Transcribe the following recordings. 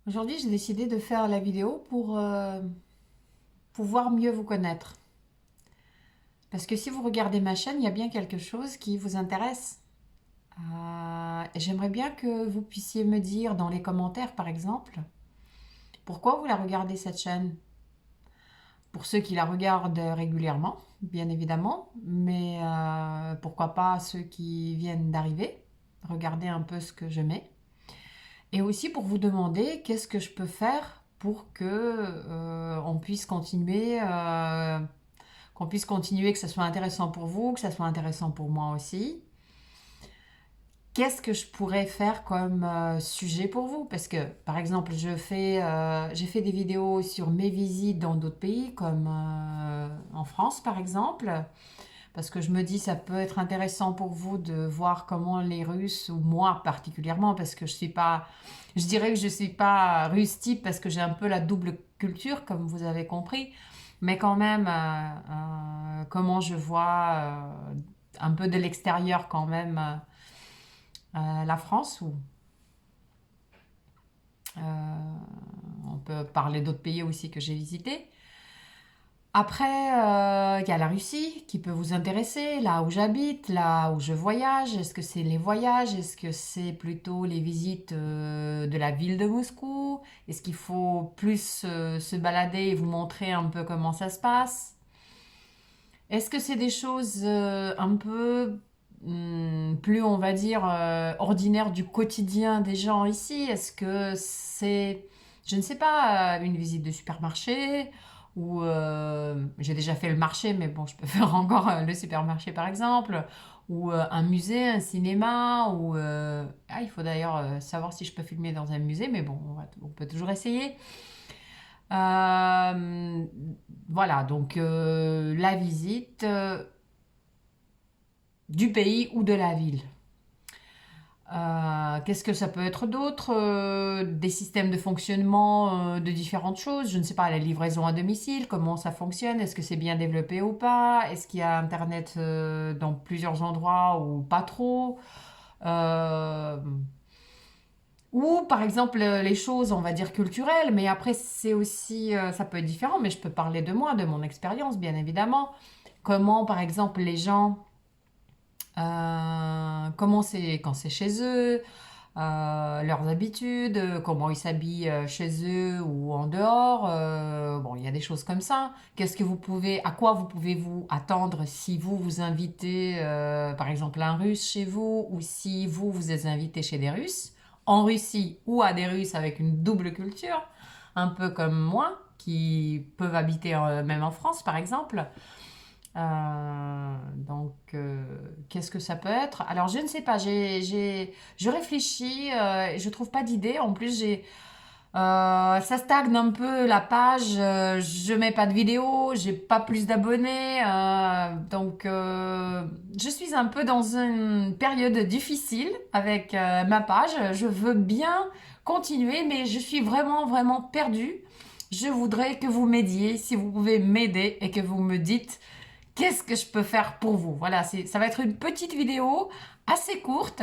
Aujourd'hui, j'ai décidé de faire la vidéo pour pouvoir mieux vous connaître. Parce que si vous regardez ma chaîne, il y a bien quelque chose qui vous intéresse. Et j'aimerais bien que vous puissiez me dire dans les commentaires, par exemple, pourquoi vous la regardez cette chaîne. Pour ceux qui la regardent régulièrement, bien évidemment, mais pourquoi pas ceux qui viennent d'arriver, regarder un peu ce que je mets. Et aussi pour vous demander qu'est-ce que je peux faire pour que on puisse continuer, que ça soit intéressant pour vous, que ça soit intéressant pour moi aussi. Qu'est-ce que je pourrais faire comme sujet pour vous? Parce que, par exemple, j'ai fait des vidéos sur mes visites dans d'autres pays, comme en France, par exemple. Parce que je me dis, ça peut être intéressant pour vous de voir comment les Russes, ou moi particulièrement, parce que je dirais que je suis pas russe type parce que j'ai un peu la double culture, comme vous avez compris, mais quand même, comment je vois un peu de l'extérieur quand même la France, ou on peut parler d'autres pays aussi que j'ai visités. Après, il y a la Russie qui peut vous intéresser, là où j'habite, là où je voyage. Est-ce que c'est les voyages? Est-ce que c'est plutôt les visites de la ville de Moscou? Est-ce qu'il faut plus se balader et vous montrer un peu comment ça se passe? Est-ce que c'est des choses un peu plus, on va dire, ordinaires du quotidien des gens ici? Est-ce que c'est, je ne sais pas, une visite de supermarché ou j'ai déjà fait le marché, mais bon, je peux faire encore le supermarché par exemple, ou un musée, un cinéma, ou il faut d'ailleurs savoir si je peux filmer dans un musée, mais bon, on peut toujours essayer. Euh, voilà, donc la visite du pays ou de la ville. Qu'est-ce que ça peut être d'autre? Des systèmes de fonctionnement de différentes choses. Je ne sais pas, la livraison à domicile, comment ça fonctionne? Est-ce que c'est bien développé ou pas? Est-ce qu'il y a Internet dans plusieurs endroits ou pas trop? Euh, ou par exemple les choses, on va dire culturelles, mais après c'est aussi, ça peut être différent, mais je peux parler de moi, de mon expérience, bien évidemment. Comment par exemple les gens, comment c'est quand c'est chez eux, leurs habitudes, comment ils s'habillent chez eux ou en dehors. Bon, il y a des choses comme ça. À quoi vous pouvez vous attendre si vous vous invitez, par exemple, un Russe chez vous, ou si vous êtes invité chez des Russes, en Russie ou à des Russes avec une double culture, un peu comme moi, qui peuvent habiter même en France, par exemple. Qu'est-ce que ça peut être? Alors, je ne sais pas, je réfléchis, je trouve pas d'idée. En plus, ça stagne un peu la page. Je mets pas de vidéo, j'ai pas plus d'abonnés. Je suis un peu dans une période difficile avec ma page. Je veux bien continuer, mais je suis vraiment, vraiment perdue. Je voudrais que vous m'aidiez, si vous pouvez m'aider et que vous me dites qu'est-ce que je peux faire pour vous. Voilà, ça va être une petite vidéo assez courte.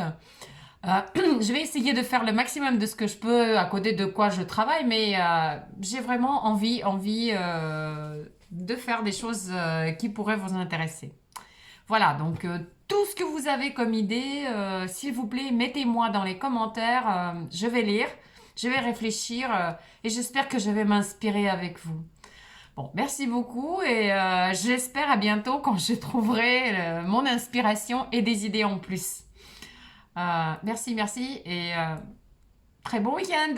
Je vais essayer de faire le maximum de ce que je peux à côté de quoi je travaille, mais j'ai vraiment envie de faire des choses qui pourraient vous intéresser. Voilà, donc tout ce que vous avez comme idée, s'il vous plaît, mettez-moi dans les commentaires. Je vais lire, je vais réfléchir et j'espère que je vais m'inspirer avec vous. Bon, merci beaucoup et j'espère à bientôt quand je trouverai mon inspiration et des idées en plus. Merci et très bon week-end.